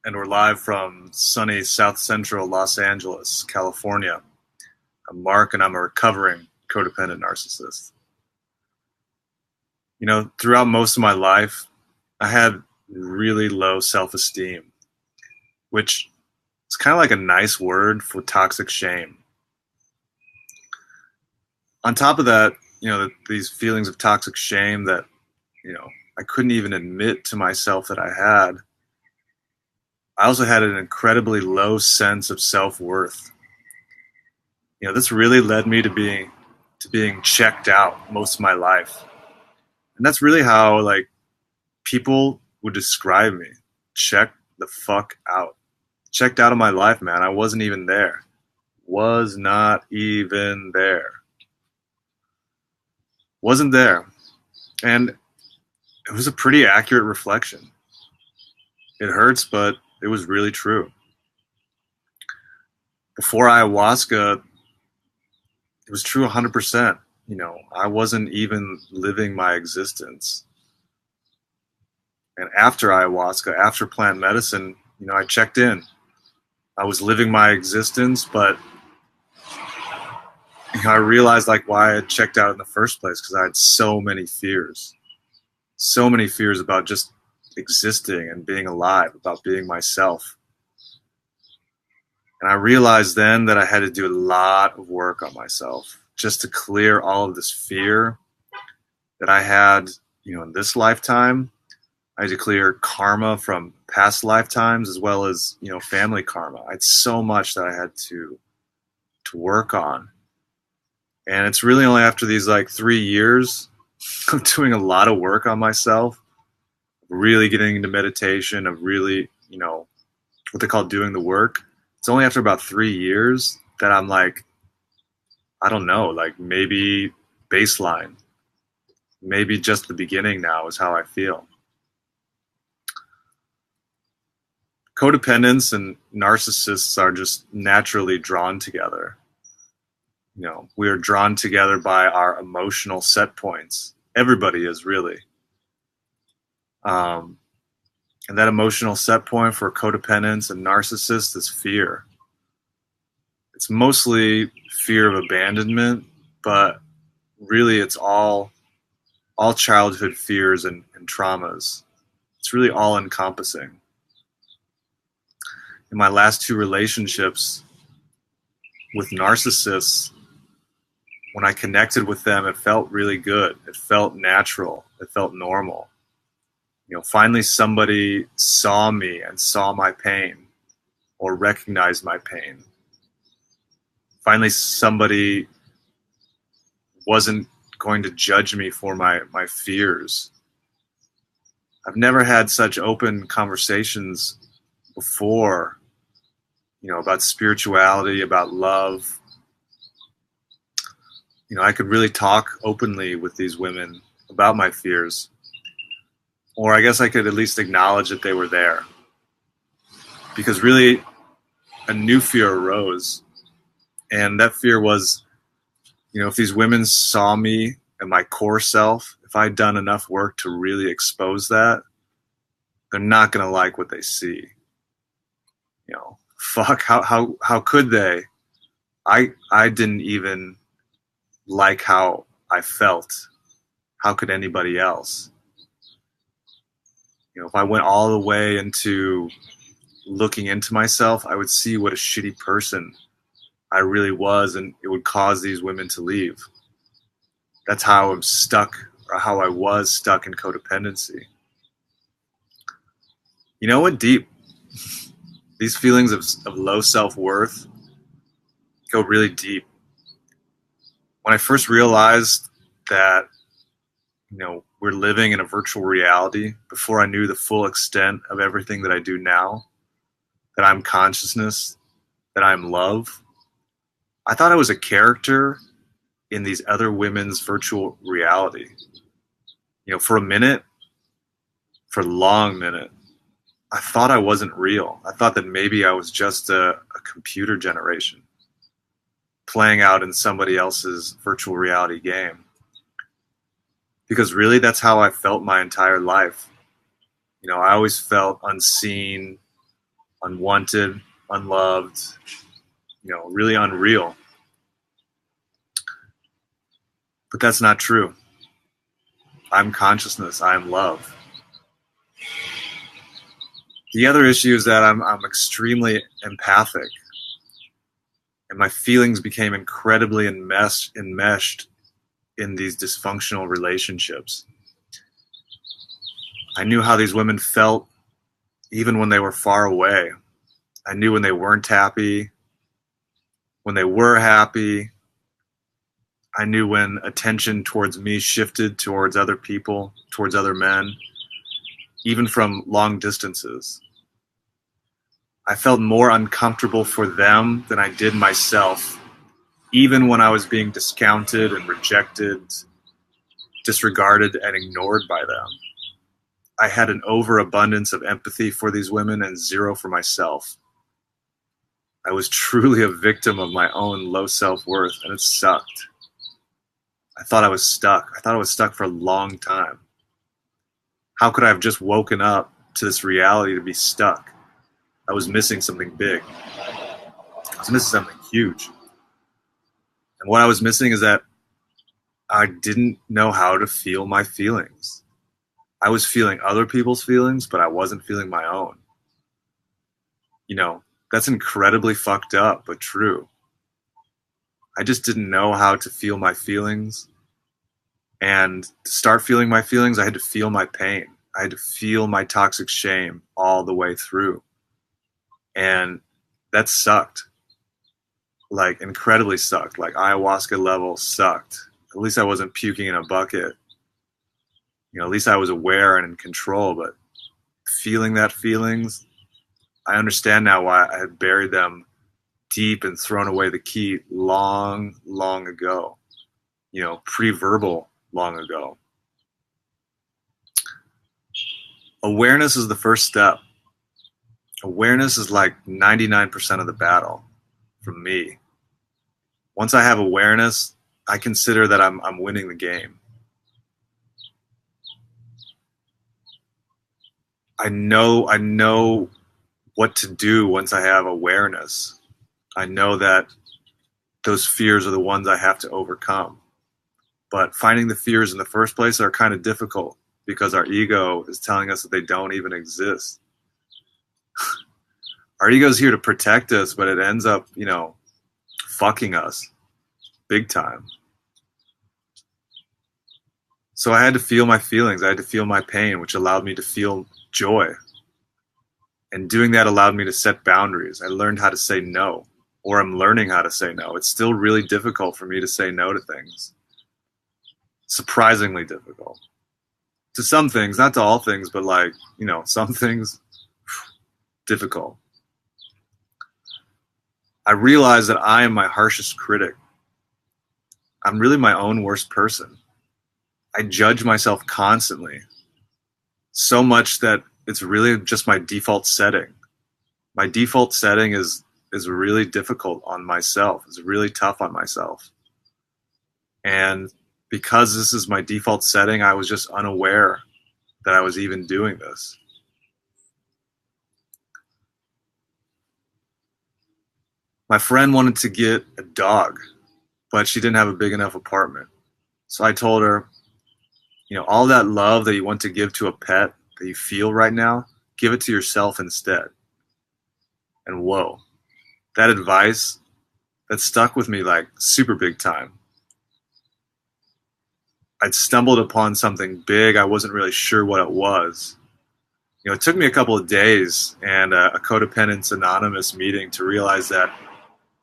and we're live from sunny South Central Los Angeles, California. I'm Mark, and I'm a recovering codependent narcissist. Throughout most of my life, I had really low self-esteem, which is kind of like a nice word for toxic shame. On top of that, these feelings of toxic shame that, I couldn't even admit to myself that I had. I also had an incredibly low sense of self-worth. This really led me to being checked out most of my life. And that's really how people would describe me. Check the fuck out. Checked out of my life, man. I wasn't even there. Was not even there. Wasn't there. And it was a pretty accurate reflection. It hurts, but it was really true. Before ayahuasca, it was true 100%. I wasn't even living my existence. And after ayahuasca, after plant medicine, I checked in. I was living my existence, but I realized why I had checked out in the first place, because I had so many fears about just existing and being alive, about being myself. And I realized then that I had to do a lot of work on myself just to clear all of this fear that I had, in this lifetime. I had to clear karma from past lifetimes, as well as, family karma. I had so much that I had to work on. And it's really only after these 3 years of doing a lot of work on myself, really getting into meditation, of really, what they call doing the work. It's only after about 3 years that I'm I don't know, maybe baseline. Maybe just the beginning now is how I feel. Codependents and narcissists are just naturally drawn together. We are drawn together by our emotional set points. Everybody is, really. And that emotional set point for codependents and narcissists is fear. It's mostly fear of abandonment, but really it's all childhood fears and traumas. It's really all encompassing. In my last 2 relationships with narcissists, when I connected with them, it felt really good. It felt natural. It felt normal. Finally somebody saw me and saw my pain, or recognized my pain. Finally somebody wasn't going to judge me for my fears. I've never had such open conversations before, about spirituality, about love. I could really talk openly with these women about my fears. Or I guess I could at least acknowledge that they were there. Because really, a new fear arose. And that fear was, if these women saw me and my core self, if I'd done enough work to really expose that, they're not going to like what they see. Fuck, how could they? I didn't even like how I felt. How could anybody else? If I went all the way into looking into myself, I would see what a shitty person I really was, and it would cause these women to leave. That's how I'm stuck, or how I was stuck in codependency. It went deep. These feelings of low self-worth go really deep. When I first realized that, we're living in a virtual reality, before I knew the full extent of everything that I do now, that I'm consciousness, that I'm love, I thought I was a character in these other women's virtual reality. For a minute, for a long minute, I thought I wasn't real. I thought that maybe I was just a computer generation playing out in somebody else's virtual reality game. Because really, that's how I felt my entire life. I always felt unseen, unwanted, unloved, really unreal. But that's not true. I'm consciousness. I am love. The other issue is that I'm extremely empathic, and my feelings became incredibly enmeshed in these dysfunctional relationships. I knew how these women felt even when they were far away. I knew when they weren't happy, when they were happy. I knew when attention towards me shifted towards other people, towards other men, even from long distances. I felt more uncomfortable for them than I did myself, even when I was being discounted and rejected, disregarded, and ignored by them. I had an overabundance of empathy for these women and zero for myself. I was truly a victim of my own low self-worth, and it sucked. I thought I was stuck. I thought I was stuck for a long time. How could I have just woken up to this reality to be stuck? I was missing something big. I was missing something huge. And what I was missing is that I didn't know how to feel my feelings. I was feeling other people's feelings, but I wasn't feeling my own. That's incredibly fucked up, but true. I just didn't know how to feel my feelings. And to start feeling my feelings, I had to feel my pain. I had to feel my toxic shame all the way through. And that sucked. Like, incredibly sucked. Like, ayahuasca level sucked. At least I wasn't puking in a bucket. At least I was aware and in control. But feeling that feelings, I understand now why I had buried them deep and thrown away the key long, long ago. Pre-verbal long ago. Awareness is the first step. Awareness is like 99% of the battle for me. Once I have awareness, I consider that I'm winning the game. I know what to do once I have awareness. I know that those fears are the ones I have to overcome. But finding the fears in the first place are kind of difficult because our ego is telling us that they don't even exist. Our ego is here to protect us, but it ends up, fucking us big time. So I had to feel my feelings. I had to feel my pain, which allowed me to feel joy. And doing that allowed me to set boundaries. I learned how to say no, or I'm learning how to say no. It's still really difficult for me to say no to things. Surprisingly difficult. To some things, not to all things, but some things, difficult. I realize that I am my harshest critic. I'm really my own worst person. I judge myself constantly. So much that it's really just my default setting. My default setting is really difficult on myself. It's really tough on myself. And because this is my default setting, I was just unaware that I was even doing this. My friend wanted to get a dog, but she didn't have a big enough apartment. So I told her, all that love that you want to give to a pet that you feel right now, give it to yourself instead. And whoa, that advice, that stuck with me like super big time. I'd stumbled upon something big. I wasn't really sure what it was. It took me a couple of days and a Codependence Anonymous meeting to realize that,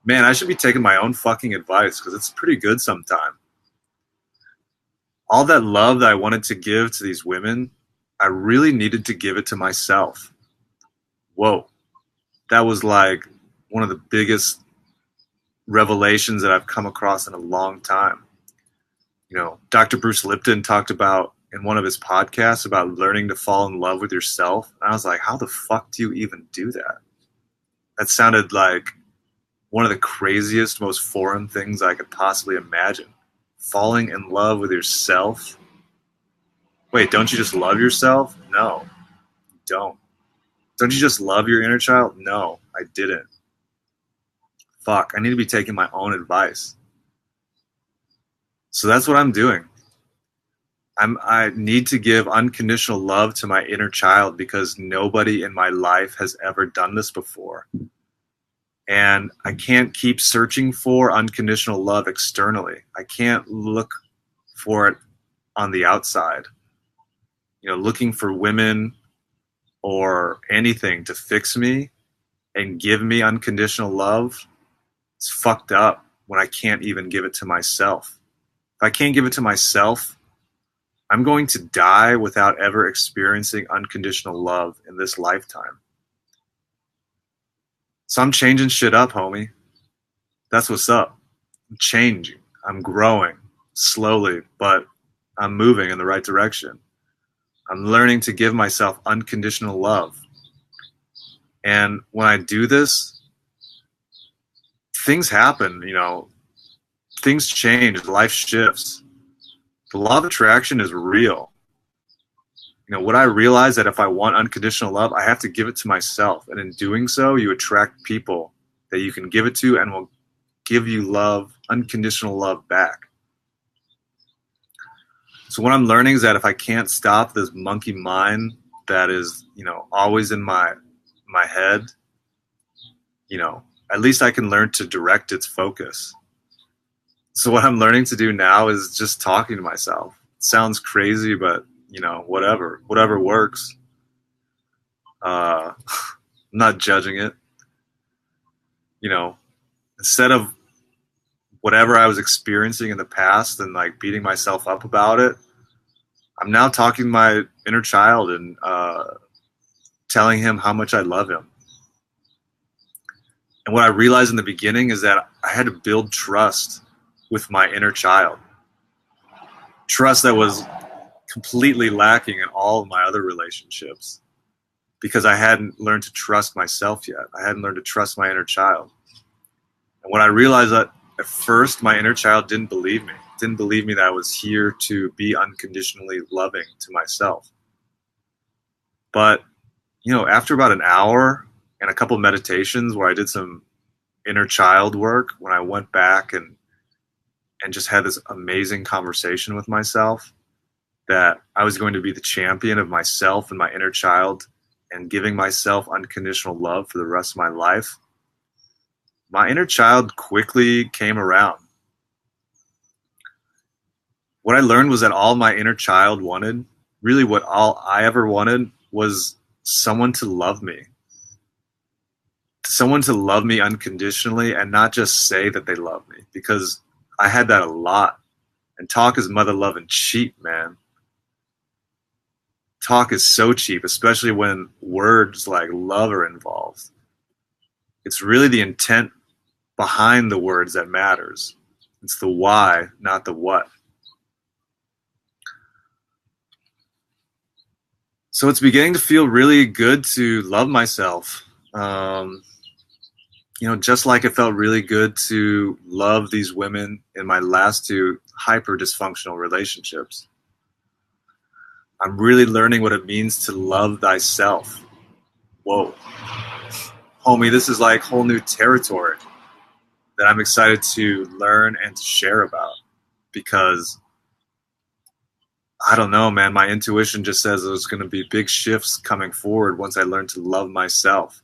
man, I should be taking my own fucking advice because it's pretty good sometimes. All that love that I wanted to give to these women, I really needed to give it to myself. Whoa. That was like one of the biggest revelations that I've come across in a long time. Dr. Bruce Lipton talked about in one of his podcasts about learning to fall in love with yourself. And I was like, how the fuck do you even do that? That sounded like one of the craziest, most foreign things I could possibly imagine. Falling in love with yourself? Wait, don't you just love yourself? No, you don't. It Don't you just love your inner child? No, I didn't. Fuck, I need to be taking my own advice. So that's what I'm doing. I need to give unconditional love to my inner child because nobody in my life has ever done this before. And I can't keep searching for unconditional love externally. I can't look for it on the outside. Looking for women or anything to fix me and give me unconditional love, it's fucked up when I can't even give it to myself. If I can't give it to myself, I'm going to die without ever experiencing unconditional love in this lifetime. So I'm changing shit up, homie. That's what's up. I'm changing. I'm growing slowly, but I'm moving in the right direction. I'm learning to give myself unconditional love. And when I do this, things happen, things change, life shifts. The law of attraction is real. What I realize that if I want unconditional love, I have to give it to myself. And in doing so, you attract people that you can give it to and will give you love, unconditional love back. So what I'm learning is that if I can't stop this monkey mind that is, always in my head, at least I can learn to direct its focus. So what I'm learning to do now is just talking to myself. It sounds crazy, but whatever works. I'm not judging it. Instead of whatever I was experiencing in the past and like beating myself up about it, I'm now talking to my inner child and telling him how much I love him. And what I realized in the beginning is that I had to build trust with my inner child. Trust that was completely lacking in all of my other relationships because I hadn't learned to trust myself yet. I hadn't learned to trust my inner child. And when I realized that at first my inner child didn't believe me that I was here to be unconditionally loving to myself. But, after about an hour and a couple of meditations where I did some inner child work, when I went back and just had this amazing conversation with myself, that I was going to be the champion of myself and my inner child and giving myself unconditional love for the rest of my life, my inner child quickly came around. What I learned was that all my inner child wanted, really what all I ever wanted, was someone to love me. Someone to love me unconditionally and not just say that they love me, because I had that a lot. And talk is mother loving cheap, man. Talk is so cheap, especially when words like love are involved. It's really the intent behind the words that matters. It's the why, not the what. So it's beginning to feel really good to love myself. Just like it felt really good to love these women in my last two hyper dysfunctional relationships. I'm really learning what it means to love thyself. Whoa. Homie, this is like whole new territory that I'm excited to learn and to share about, because I don't know, man, my intuition just says there's going to be big shifts coming forward once I learn to love myself.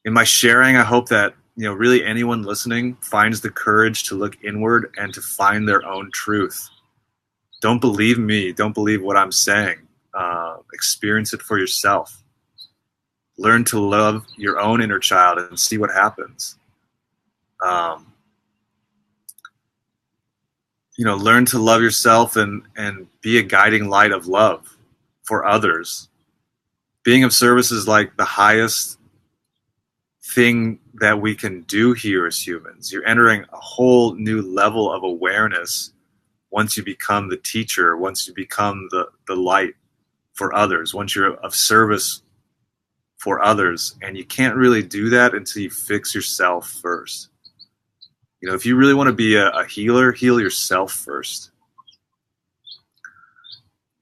In my sharing, I hope that, really anyone listening finds the courage to look inward and to find their own truth. Don't believe me. Don't believe what I'm saying. Experience it for yourself. Learn to love your own inner child and see what happens. Learn to love yourself and be a guiding light of love for others. Being of service is like the highest thing that we can do here as humans. You're entering a whole new level of awareness once you become the teacher, once you become the light for others, once you're of service for others. And you can't really do that until you fix yourself first. If you really want to be a healer, heal yourself first.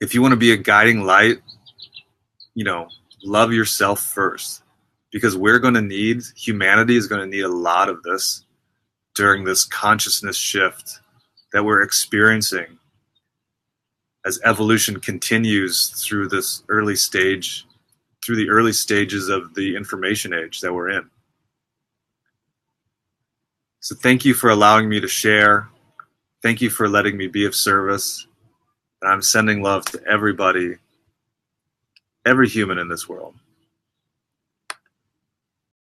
If you want to be a guiding light, love yourself first, because humanity is going to need a lot of this during this consciousness shift that we're experiencing as evolution continues through the early stages of the information age that we're in. So thank you for allowing me to share. Thank you for letting me be of service. And I'm sending love to everybody, every human in this world.